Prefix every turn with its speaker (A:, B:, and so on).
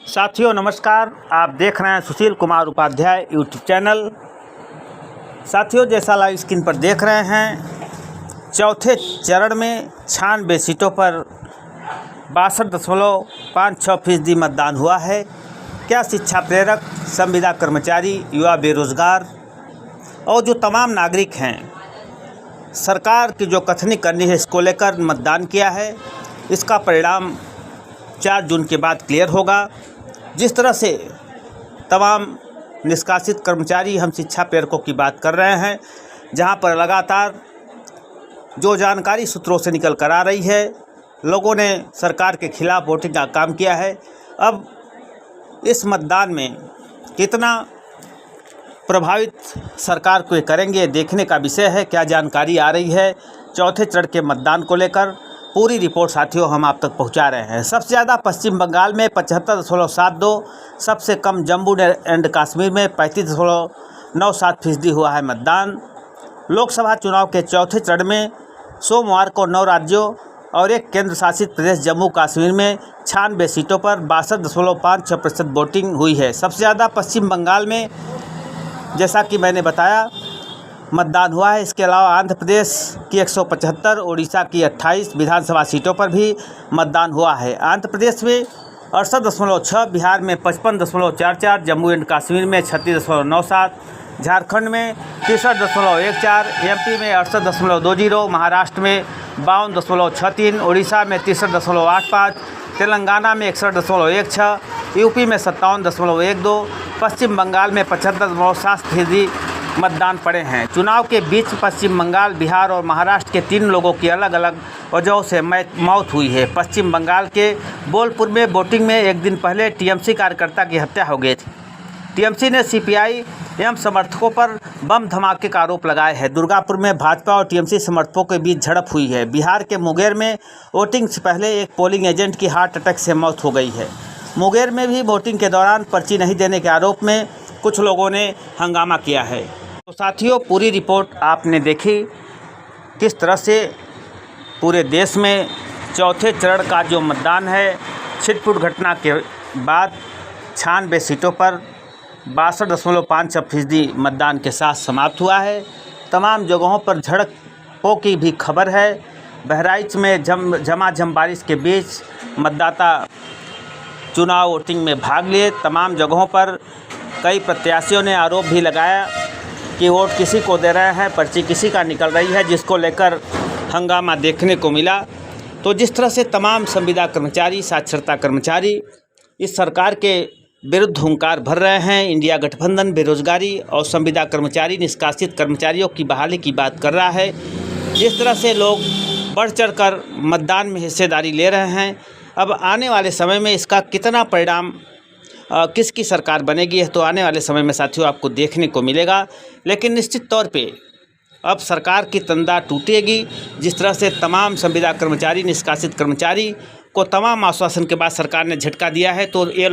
A: साथियों नमस्कार, आप देख रहे हैं सुशील कुमार उपाध्याय यूट्यूब चैनल। साथियों, जैसा लाइव स्क्रीन पर देख रहे हैं, चौथे चरण में 96 सीटों पर 62.56% मतदान हुआ है। क्या शिक्षा प्रेरक, संविदा कर्मचारी, युवा, बेरोजगार और जो तमाम नागरिक हैं, सरकार की जो कथनी करनी है इसको लेकर मतदान किया है, इसका परिणाम 4 जून के बाद क्लियर होगा। जिस तरह से तमाम निष्कासित कर्मचारी, हम शिक्षा प्रेरकों की बात कर रहे हैं, जहां पर लगातार जो जानकारी सूत्रों से निकल कर आ रही है, लोगों ने सरकार के खिलाफ वोटिंग का काम किया है। अब इस मतदान में कितना प्रभावित सरकार को करेंगे, देखने का विषय है। क्या जानकारी आ रही है चौथे चरण के मतदान को लेकर, पूरी रिपोर्ट साथियों हम आप तक पहुंचा रहे हैं। सबसे ज़्यादा पश्चिम बंगाल में 75.72, सबसे कम जम्मू एंड कश्मीर में 35.97% हुआ है मतदान। लोकसभा चुनाव के चौथे चरण में सोमवार को 9 राज्यों और एक केंद्र शासित प्रदेश जम्मू कश्मीर में 96 सीटों पर 62.56% वोटिंग हुई है। सबसे ज़्यादा पश्चिम बंगाल में, जैसा कि मैंने बताया, मतदान हुआ है। इसके अलावा आंध्र प्रदेश की 175, उड़ीसा की 28 विधानसभा सीटों पर भी मतदान हुआ है। आंध्र प्रदेश में 68.6, बिहार में 55.44, जम्मू एंड कश्मीर में 36.97, झारखंड में 63.14, एमपी में 68.20, महाराष्ट्र में 52.63, उड़ीसा में 63.85, तेलंगाना में 61.16, यूपी में 57.12, पश्चिम बंगाल में 75.7% मतदान पड़े हैं। चुनाव के बीच पश्चिम बंगाल, बिहार और महाराष्ट्र के 3 लोगों की अलग अलग वजहों से मौत हुई है। पश्चिम बंगाल के बोलपुर में वोटिंग में एक दिन पहले टीएमसी कार्यकर्ता की हत्या हो गई थी। टीएमसी ने सीपीआई-एम समर्थकों पर बम धमाके का आरोप लगाया है। दुर्गापुर में भाजपा और टीएमसी समर्थकों के बीच झड़प हुई है। बिहार के मुंगेर में वोटिंग से पहले एक पोलिंग एजेंट की हार्ट अटैक से मौत हो गई है। मुंगेर में भी वोटिंग के दौरान पर्ची नहीं देने के आरोप में कुछ लोगों ने हंगामा किया है। तो साथियों, पूरी रिपोर्ट आपने देखी, किस तरह से पूरे देश में चौथे चरण का जो मतदान है, छिटपुट घटना के बाद 96 सीटों पर 62.56% मतदान के साथ समाप्त हुआ है। तमाम जगहों पर झड़पों की भी खबर है। बहराइच में झमाझम बारिश के बीच मतदाता चुनाव वोटिंग में भाग लिए। तमाम जगहों पर कई प्रत्याशियों ने आरोप भी लगाया कि वोट किसी को दे रहे हैं, पर्ची किसी का निकल रही है, जिसको लेकर हंगामा देखने को मिला। तो जिस तरह से तमाम संविदा कर्मचारी, साक्षरता कर्मचारी इस सरकार के विरुद्ध हुंकार भर रहे हैं, इंडिया गठबंधन बेरोजगारी और संविदा कर्मचारी, निष्कासित कर्मचारियों की बहाली की बात कर रहा है। जिस तरह से लोग बढ़ चढ़ कर मतदान में हिस्सेदारी ले रहे हैं, अब आने वाले समय में इसका कितना परिणाम किसकी सरकार बनेगी है तो आने वाले समय में साथियों आपको देखने को मिलेगा। लेकिन निश्चित तौर पे अब सरकार की तंदा टूटेगी। जिस तरह से तमाम संविदा कर्मचारी, निष्कासित कर्मचारी को तमाम आश्वासन के बाद सरकार ने झटका दिया है, तो ये